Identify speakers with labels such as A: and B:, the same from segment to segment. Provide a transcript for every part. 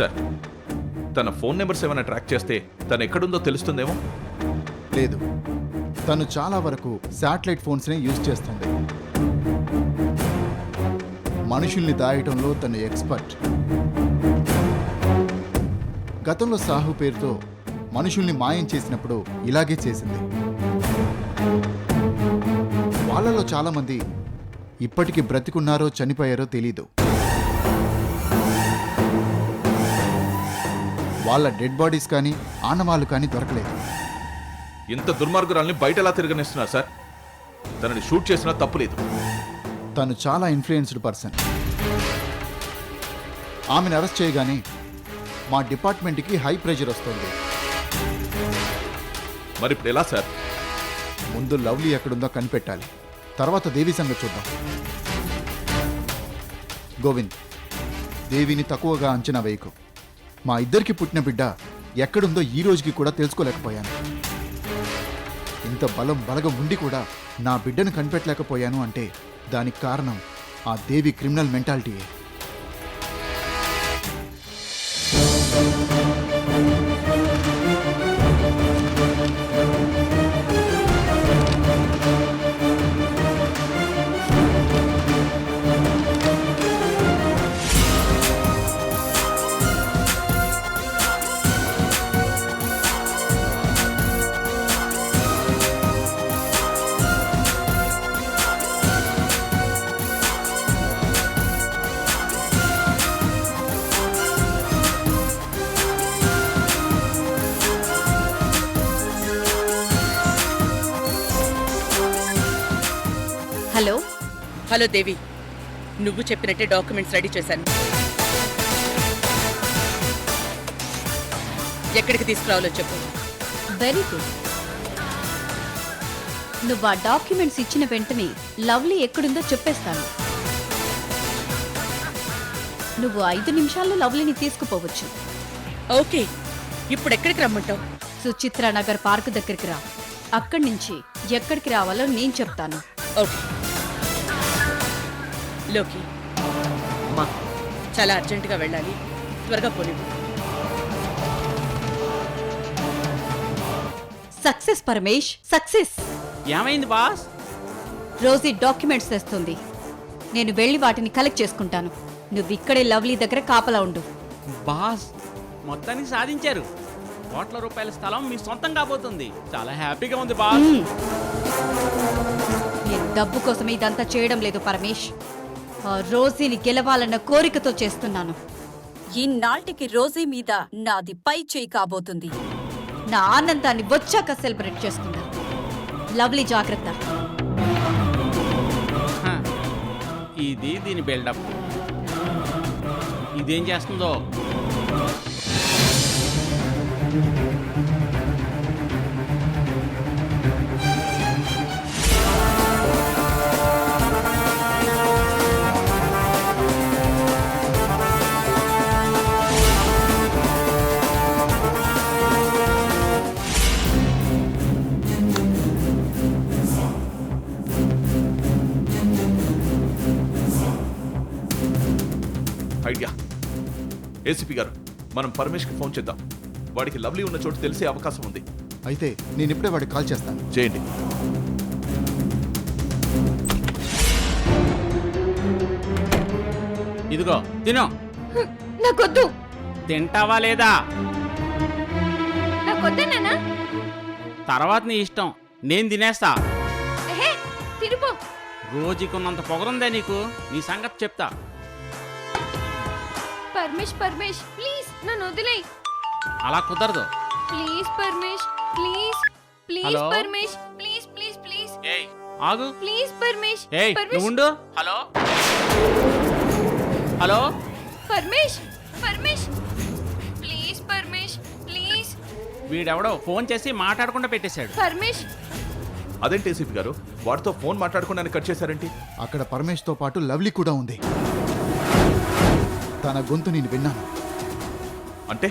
A: Sir తన phone numbers ఏమైనా track చేస్తే తను ఎక్కడుందో తెలుస్తుందేమో.
B: లేదు, తను చాలా వరకు శాటిలైట్ ఫోన్స్నే యూజ్ చేస్తుంది. మనుషుల్ని దాయటంలో తను ఎక్స్పర్ట్. గతంలో సాహు పేరుతో మనుషుల్ని మాయం చేసినప్పుడు ఇలాగే చేసింది. వాళ్ళలో చాలామంది ఇప్పటికీ బ్రతికున్నారో చనిపోయారో తెలీదు. వాళ్ళ డెడ్ బాడీస్ కానీ ఆనవాళ్ళు కానీ దొరకలేదు.
A: ఇంత దుర్మార్గురాల్ని బయట ఎలా తిరగనిస్తున్నారు సార్? తనని షూట్ చేసినా తప్పులేదు.
B: తను చాలా ఇన్ఫ్లుయెన్స్డ్ పర్సన్. ఆమెను అరెస్ట్ చేయగానే మా డిపార్ట్మెంట్కి హై ప్రెషర్ వస్తుంది.
A: మరి ఇప్పుడు ఎలా సార్?
B: ముందు లవ్లీ ఎక్కడుందో కనిపెట్టాలి, తర్వాత దేవి సంగతి చూద్దాం. గోవింద్, దేవిని తక్కువగా అంచనా వేయకు. మా ఇద్దరికి పుట్టిన బిడ్డ ఎక్కడుందో ఈ రోజుకి కూడా తెలుసుకోలేకపోయాను. ఇంత బలగం ఉండి కూడా నా బిడ్డను కనిపెట్టలేకపోయాను అంటే దానికి కారణం ఆ దేవి క్రిమినల్ మెంటాలిటీయే.
C: హలో
D: హలో దేవి, నువ్వు చెప్పినట్టే డాక్యుమెంట్స్ రెడీ చేశాను. ఎక్కడికి తీసుకురావాలో చెప్పు.
C: Very good. నువ్వు ఆ డాక్యుమెంట్స్ ఇచ్చిన వెంటనే లవ్లీ ఎక్కడుందో చెప్పేస్తాను. నువ్వు 5 నిమిషాల్లో లవ్లీని తీసుకుపోవచ్చు.
D: ఓకే, ఇప్పుడు ఎక్కడికి రమ్మంటావు?
C: సుచిత్ర నగర్ పార్క్ దగ్గరికి రా. అక్కడి నుంచి ఎక్కడికి రావాలో నేను చెప్తాను.
D: ఓకే. లోకి, చాలా అర్జెంటుగా వెళ్ళాలి, త్వరగా పోనివ్వు.
C: Success Paramesh, success.
E: ఏమైంది బాస్?
C: రోజీ డాక్యుమెంట్స్ తెస్తుంది. నేను వెళ్ళి వాటిని కలెక్ట్ చేసుకుంటాను. నువ్వు ఇక్కడే లవ్లీ దగ్గర కాపలా ఉండు.
E: బాస్, మొత్తానికి సాధించారు. కోట్ల రూపాయల స్థలం మీ సొంతం కాబోతుంది. చాలా హ్యాపీగా ఉంది బాస్.
C: నేను డబ్బు కోసం ఇదంతా చేయడం లేదు పరమేష్. ఆ రోజీని గెలవాలన్న కోరికతో చేస్తున్నాను.
F: ఇన్నాళ్టికి రోజీ మీద నాది పై చేయి కాబోతుంది.
C: నా ఆనందాన్ని వచ్చాక సెలబ్రేట్ చేసుకుందాం. లవ్లీ జాగ్రత్త.
E: హ, ఇది దీని బిల్డప్. ఇదేం చేస్తుందో.
A: ఐడియా. ఏసీపీ గారు, మనం పరమేష్కి ఫోన్ చేద్దాం. వాడికి లవ్లీ ఉన్న చోటు తెలిసే అవకాశం ఉంది.
B: అయితే నేను ఇప్పుడే వాడికి కాల్ చేస్తాను.
A: చేయండి.
E: ఇదిగో తిను.
C: నాకొద్దు.
E: తింటావా లేదా?
C: నాకొద్దేనా?
E: తర్వాత నీ ఇష్టం, నేను తినేస్తా.
C: తిరుపో.
E: రోజుకున్నంత పొగరుందే నీకు. నీ సంగతి చెప్తా.
G: పరమేష్ పరమేష్ ప్లీజ్ నన్ను వదిలేయ్.
E: అలా కుదరదు.
G: Please Paramesh please please
E: hello?
G: Paramesh please please please
E: ఏయ్ ఆగు.
G: ప్లీజ్ పరమేష్
E: ఏయ్
G: పరమేష్
E: నువ్వు ఉండు. Hello hello
G: Paramesh Paramesh please Paramesh please
E: వీడెవడో ఫోన్ చేసి మాట్లాడకుండా పెట్టేశాడు.
G: పరమేష్.
A: అదేంటి ఏసీపీ గారు, వాడితో ఫోన్ మాట్లాడకుండా కట్ చేశారేంటి?
B: అక్కడ పరమేష్తో పాటు లవ్లీ కూడా ఉంది. తన గొంతు నేను విన్నాను.
A: అంటే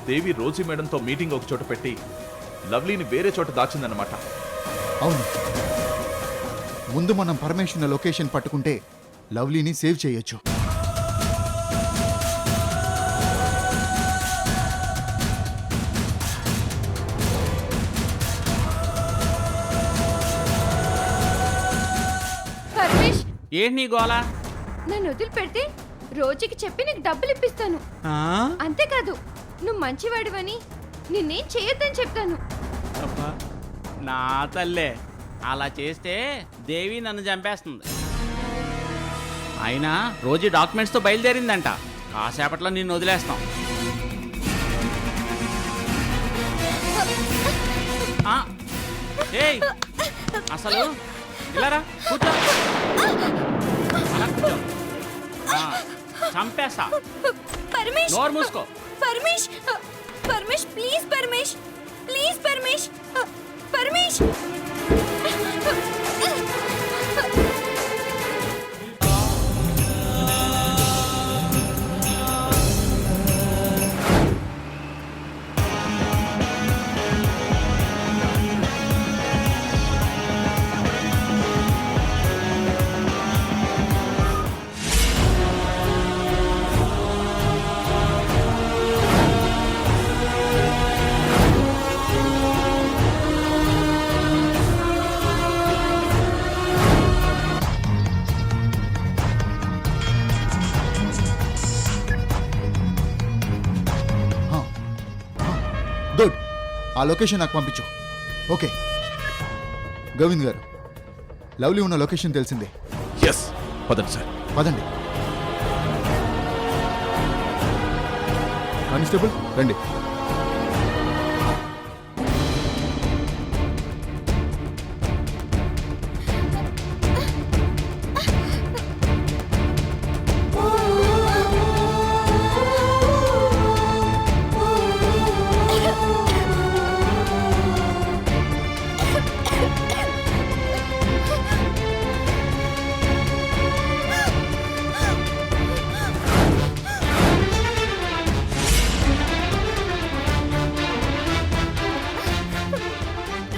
A: దేవి రోజీ మేడంతో మీటింగ్ ఒక చోట పెట్టి లవ్లీని వేరే చోట దాచిందన్నమాట.
B: అవును, ముందు మనం పరమేశ్వర లొకేషన్ పట్టుకుంటే లవ్లీని సేవ్ చేయొచ్చు.
E: ఏంటి నీ గోల?
G: నన్ను వదిలిపెడితే రోజుకి చెప్పి నీకు డబ్బులు ఇప్పిస్తాను.
E: ఆ?
G: అంతేకాదు నువ్వు మంచివాడివని నిన్నేం చేయొద్దని చెప్తాను.
E: అబ్బా, నా తల్లే, అలా చేస్తే దేవి నన్ను చంపేస్తుంది. అయినా రోజు డాక్యుమెంట్స్తో బయలుదేరిందంట. కాసేపట్లో నిన్ను వదిలేస్తాం. ఆ, ఏయ్ అసలు ఇలా రా, కూర్చో. అలా కూర్చో. ఆ, చంపేస్తా.
G: పరమేష్,
E: నోరు మూసుకో.
G: Paramesh, Paramesh please, Paramesh please, Paramesh, Paramesh.
B: Good, ఆ లొకేషన్ నాకు పంపించు. ఓకే గోవింద్ గారు, లవ్లీ ఉన్న లొకేషన్ తెలిసిందే.
A: ఎస్, పదండి సార్.
B: పదండి. కానిస్టేబుల్ రండి.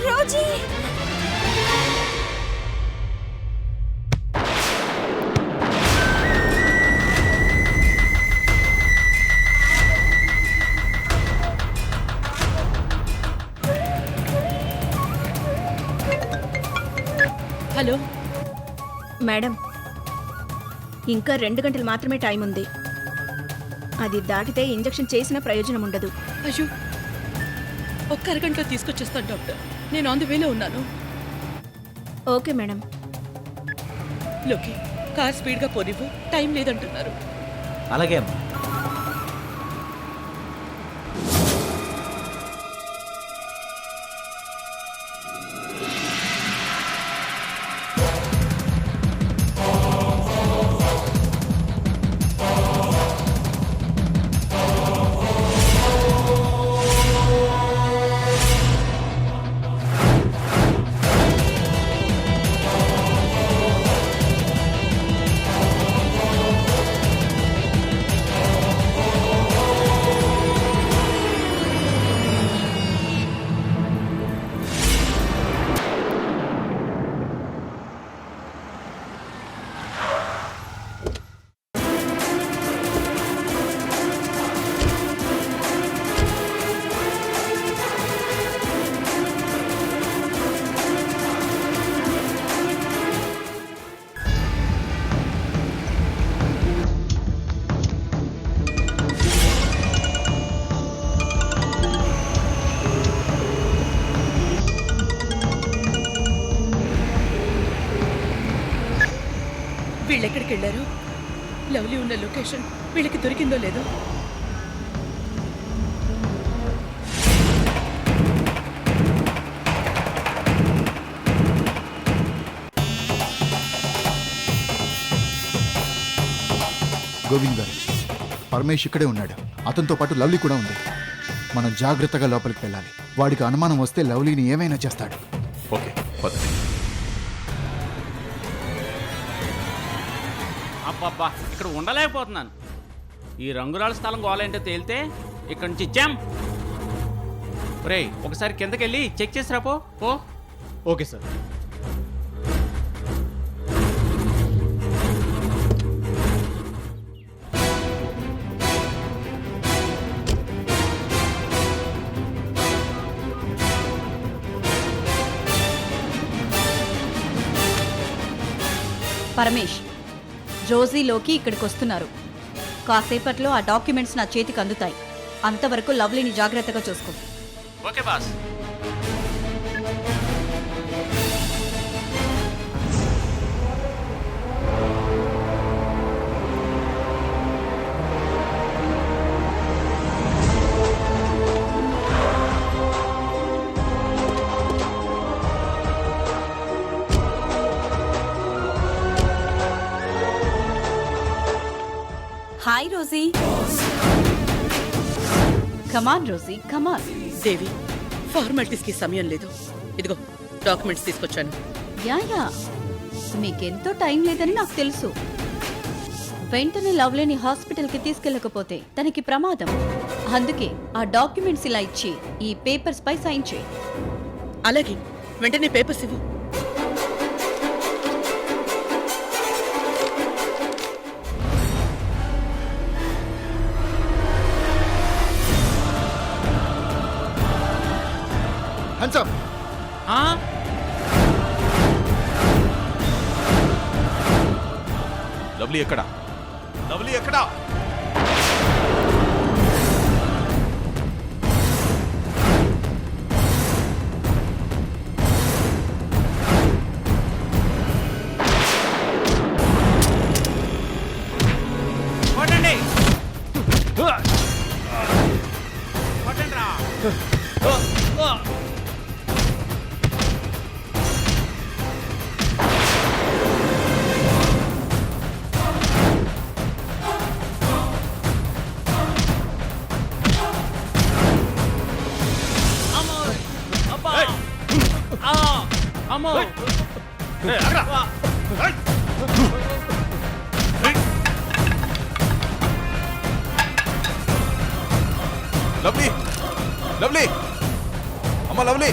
G: రోజీ,
D: హలో
H: మేడం, ఇంకా 2 గంటలు మాత్రమే టైం ఉంది. అది దాటితే ఇంజెక్షన్ చేసిన ప్రయోజనం ఉండదు.
D: అయ్యో, ఒక్క అరగంటలో తీసుకొచ్చేస్తాను డాక్టర్. నేను ఆన్ ది వేలో ఉన్నాను.
H: Okay madam.
D: లోకి, కార్ స్పీడ్గా పోనివ్వు, టైం లేదంటున్నారు.
I: అలాగే అమ్మా.
D: వీళ్ళెక్కడికి వెళ్ళారు? లవ్లీ ఉన్న లొకేషన్ వీళ్ళకి దొరికిందో లేదో?
B: గోవింద్ గారు, పరమేష్ ఇక్కడే ఉన్నాడు. అతనితో పాటు లవ్లీ కూడా ఉంది. మనం జాగ్రత్తగా లోపలికి వెళ్ళాలి. వాడికి అనుమానం వస్తే లవ్లీని ఏమైనా చేస్తాడు.
A: ఓకే, పదండి.
E: అబ్బబ్బా, ఇక్కడ ఉండలేకపోతున్నాను. ఈ రంగురాళ్ళ స్థలం గోలేంటో తేలితే ఇక్కడి నుంచి ఇచ్చాం. రేయ్, ఒకసారి కిందకెళ్ళి చెక్ చేసి రాపో. పో.
I: Okay sir.
C: పరమేష్, రోజీలోకి ఇక్కడికి వస్తున్నారు. కాసేపట్లో ఆ డాక్యుమెంట్స్ నా చేతికి అందుతాయి. అంతవరకు లవ్లీని జాగ్రత్తగా చూసుకో.
E: Okay boss.
F: Hi Rosie.
C: Come on Rosie, come on.
D: Devi, formalities కి సమయం లేదు. ఇదిగో డాక్యుమెంట్స్ తీసుకొచ్చాను.
C: యా మీకెంతో టైం లేదని నాకు తెలుసు. వెంటనే లవ్లీని హాస్పిటల్కి తీసుకెళ్ళకపోతే తనకి ప్రమాదం. అందుకే ఆ డాక్యుమెంట్స్ ఇలా ఇచ్చి ఈ పేపర్స్ పై సైన్ చేయి.
D: అలాగే, వెంటనే పేపర్స్ ఇవ్వు.
B: హన్సప్
A: లవ్లీ ఎక్కడా? లవ్లీ ఎక్కడా?
E: కొట్టండి. కొట్టండిరా. అమ్మో.
A: లవ్లీ, లవ్లీ, అమ్మ లవ్లీ.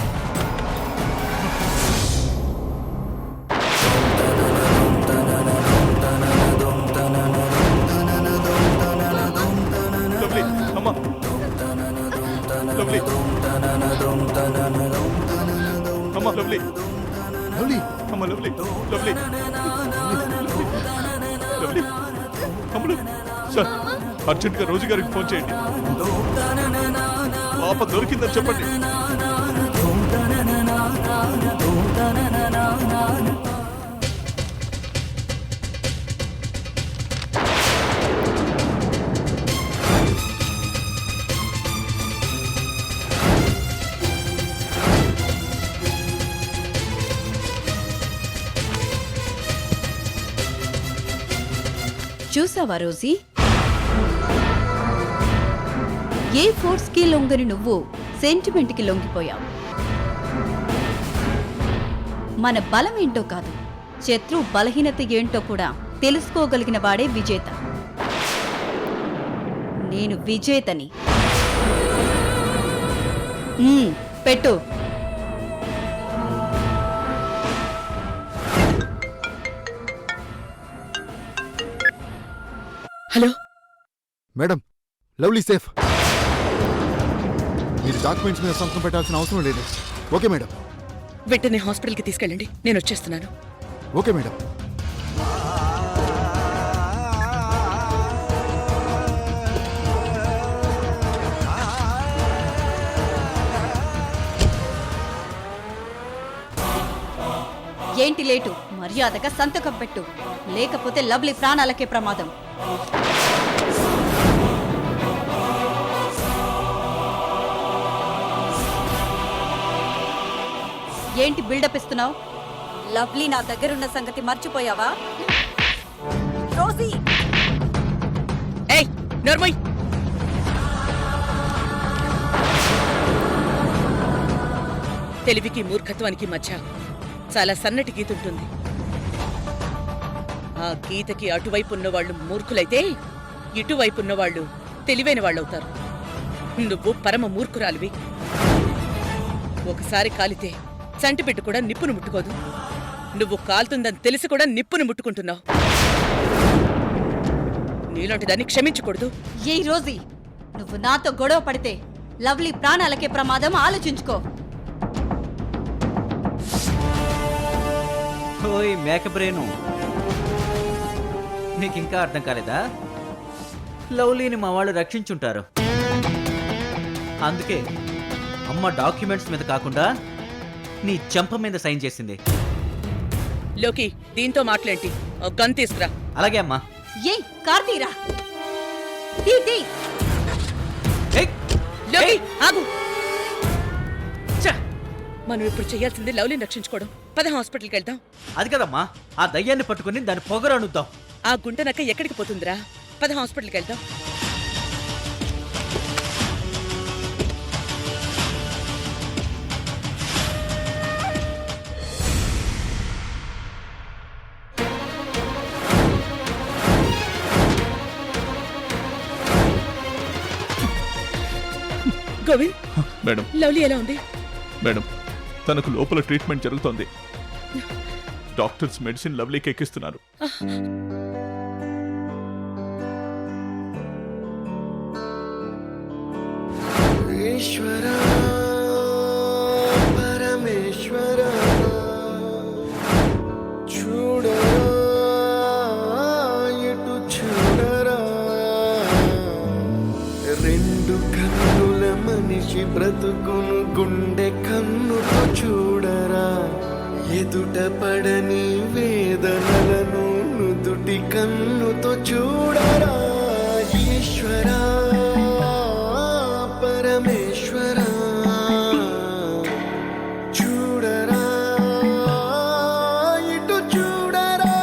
A: లవ్లీ, అమ్మ లవ్లీ, అమ్మ లవ్లీ,
B: లవ్లీ
A: అమ్మ లవ్లీ, లవ్లీ, లవ్లీ, అమ్మలు. సార్, అర్జెంట్గా రోజు గారికి ఫోన్ చేయండి. పాప దొరికిందని చెప్పండి.
C: చూసావా రోజీ, ఏ ఫోర్స్ కి లొంగని నువ్వు సెంటిమెంట్ కి లొంగిపోయావు. మన బలం ఏంటో కాదు, శత్రు బలహీనత ఏంటో కూడా తెలుసుకోగలిగిన వాడే విజేత. నేను విజేతని. పెట్టు.
D: Hello
B: madam, lovely safe. మీరు డాక్యుమెంట్స్ మీద సంతకం పెట్టాల్సిన అవసరం లేదు. Okay madam.
D: వెంటనే హాస్పిటల్కి తీసుకెళ్ళండి, నేను వచ్చేస్తున్నాను.
B: Okay madam.
C: ఏంటి లేటు? మర్యాదగా సంతకం పెట్టు, లేకపోతే లవ్లీ ప్రాణాలకే ప్రమాదం. ఏంటి బిల్డప్ ఇస్తున్నావు?
F: లవ్లీ నా దగ్గరున్న సంగతి మర్చిపోయావా? రోజీ,
D: ఏయ్ నర్మయ్, తెలివికి మూర్ఖత్వానికి మధ్య చాలా సన్నటి గీత ఉంటుంది. ఆ గీతకి అటువైపు ఉన్నవాళ్ళు మూర్ఖులైతే ఇటువైపు ఉన్నవాళ్ళు తెలివైన వాళ్ళవుతారు. నువ్వు పరమ మూర్ఖురాలివి. ఒకసారి కాలితే చంటిపెట్టు కూడా నిప్పును ముట్టుకోదు. నువ్వు కాలుతుందని తెలిసి కూడా నిప్పును ముట్టుకుంటున్నావు. నీలాంటి దాన్ని క్షమించకూడదు.
C: ఏ రోజీ, నువ్వు నాతో గొడవ పడితే లవ్లీ ప్రాణాలకే ప్రమాదం. ఆలోచించుకో.
I: ఓయ్ మేక బ్రెయిను, నీకు ఇంకా అర్థం కాలేదా? లవ్లీని మా వాళ్ళు రక్షించుంటారు. అందుకే అమ్మ డాక్యుమెంట్స్ మీద కాకుండా నీ చెంప మీద సైన్ చేసింది.
D: లోకి దీంతో మాట్లాడి ఒక గన్ తీసుకురా.
I: అలాగే అమ్మా.
C: ఏ కార్తీరా తీ తీ.
I: ఏయ్!
D: లోకి
I: ఏయ్!
D: ఆగు.
I: ఛ!
D: మనం ఇప్పుడు చేయాల్సింది లవ్లీని రక్షించుకోవడం. పద హాస్పిటల్కి వెళ్దాం.
I: అది కదమ్మా, ఆ దయ్యాన్ని పట్టుకుని దాని పొగరు అనుద్దాం.
D: ఆ గుంట నక్క ఎక్కడికి పోతుందిరా? పద హాస్పిటల్కి వెళ్దాం. గోవింద్,
A: మేడం
D: లవ్లీ ఎలా ఉంది?
A: మేడం తనకు లోపల ట్రీట్మెంట్ జరుగుతోంది. Doctors medicine లవ్లీకి ఎక్కిస్తున్నారు.
J: ఈశ్వర పరమేశ్వర చూడరా ఎటు చూడరా, రెండు కన్నుల మనిషి బ్రతుకును గుండె కన్నుతో చూడరా, ఎదుట పడని వేదనలను నుదుటి కన్నుతో చూడరా. ఈశ్వరా పరమేశ్వర చూడరా ఇటు చూడరా.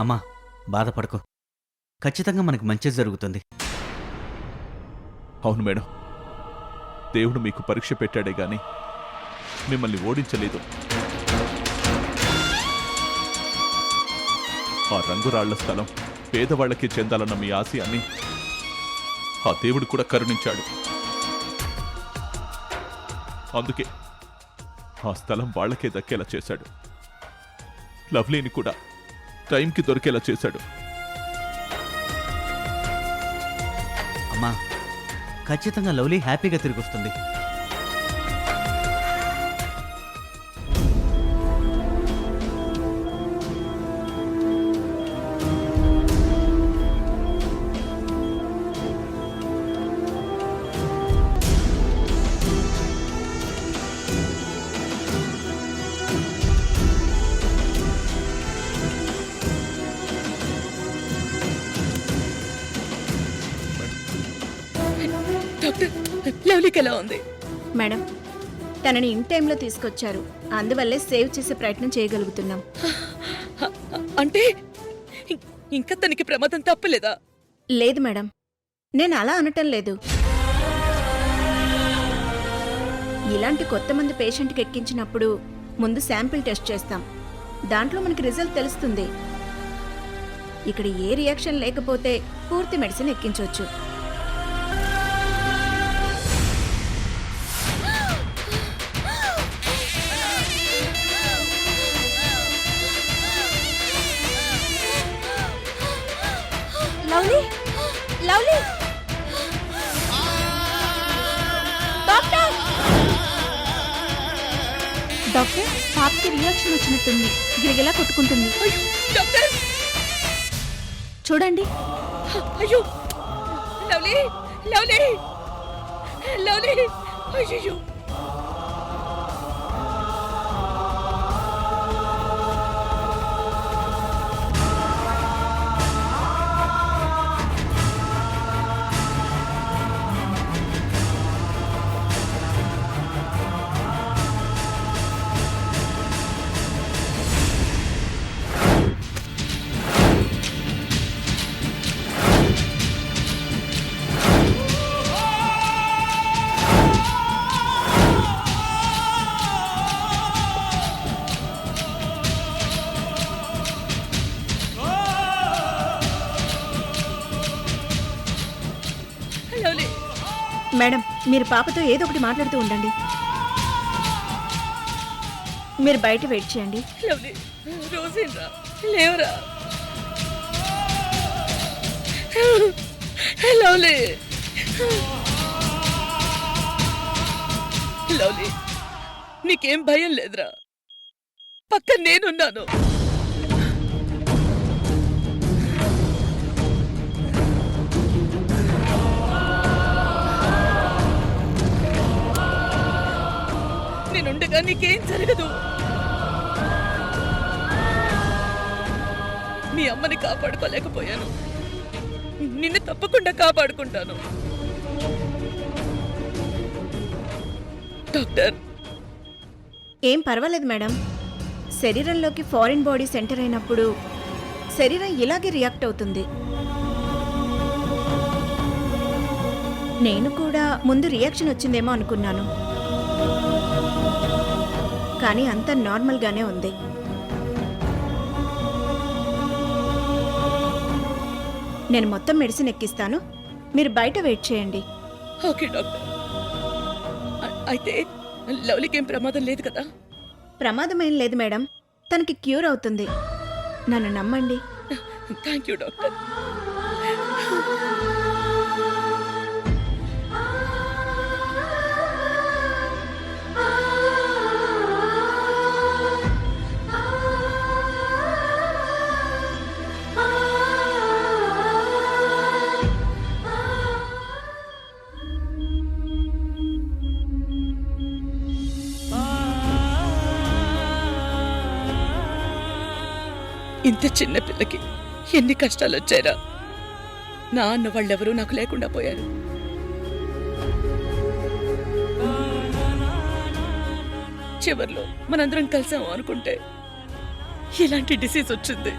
I: అమ్మా, బాధపడకు. ఖచ్చితంగా మనకు మంచి జరుగుతుంది.
A: అవును మేడం, దేవుడు మీకు పరీక్ష పెట్టాడే గాని మిమ్మల్ని ఓడించలేదు. ఆ రంగురాళ్ల స్థలం పేదవాళ్లకి చెందాలన్న మీ ఆశయాన్ని ఆ దేవుడు కూడా కరుణించాడు. అందుకే ఆ స్థలం వాళ్ళకే దక్కేలా చేశాడు. లవ్లీని కూడా టైంకి దొరికేలా చేశాడు.
I: అమ్మా, ఖచ్చితంగా లవ్లీ హ్యాపీగా తిరిగి వస్తుంది.
D: డాక్టర్, లవ్లీకి ఎలా ఉంది?
H: మేడం, తనని ఇన్ టైంలో తీసుకొచ్చారు. అందువల్లే సేవ్ చేసే ప్రయత్నం చేయగలుగుతున్నాం.
D: అంటే ఇంకా తనకి ప్రమాదం తప్పలేదా?
H: లేదు మేడం, నేను అలా అనటం లేదు. ఇలాంటి కొత్త మంది పేషెంట్కి ఎక్కించినప్పుడు ముందు శాంపిల్ టెస్ట్ చేస్తాం. దాంట్లో మనకి రిజల్ట్ తెలుస్తుంది. ఇక్కడ ఏ రియాక్షన్ లేకపోతే పూర్తి మెడిసిన్ ఎక్కించవచ్చు.
G: లవ్లీ లవ్లీ డాక్టర్ డాక్టర్ పాపకి రియాక్షన్ వచ్చినట్టుంది. గిరిగిలా కొట్టుకుంటుంది.
D: డాక్టర్
H: చూడండి.
D: అయ్యో, లవ్లీ లవ్లీ లవ్లీ అయ్యో.
H: మేడం, మీరు పాపతో ఏదో ఒకటి మాట్లాడుతూ ఉండండి. మీరు బయట వెయిట్ చేయండి.
D: లవ్లీ, రోజేంరా, లేవరా. లవ్లీ, లవ్లీ, నీకేం భయం లేదురా, పక్కన నేనున్నాను. నేనుండగా నీకేం జరగదు. మీ అమ్మని కాపాడుకోలేకపోయాను, నిన్ను తప్పకుండా కాపాడుకుంటాను. డాక్టర్,
H: ఏం పర్వాలేదు మేడం. శరీరంలోకి ఫారిన్ బాడీ సెంటర్ అయినప్పుడు శరీరం ఇలాగే రియాక్ట్ అవుతుంది. నేను కూడా ముందు రియాక్షన్ వచ్చిందేమో అనుకున్నాను, కానీ అంతా నార్మల్గానే ఉంది. నేను మొత్తం మెడిసిన్ ఎక్కిస్తాను, మీరు బయట వెయిట్ చేయండి.
D: Okay doctor. అయితే లవ్లీకి ఏం ప్రమాదం లేదు కదా?
H: ప్రమాదమేం లేదు మేడం, తనకి క్యూర్ అవుతుంది. నన్ను నమ్మండి.
D: Thank you doctor. ఇంత చిన్న పిల్లకి ఎన్ని కష్టాలు వచ్చారా. నా అన్న వాళ్ళెవరూ నాకు లేకుండా పోయారు. చివర్లో మనందరం కలిసాము అనుకుంటే ఇలాంటి డిసీజ్ వచ్చింది.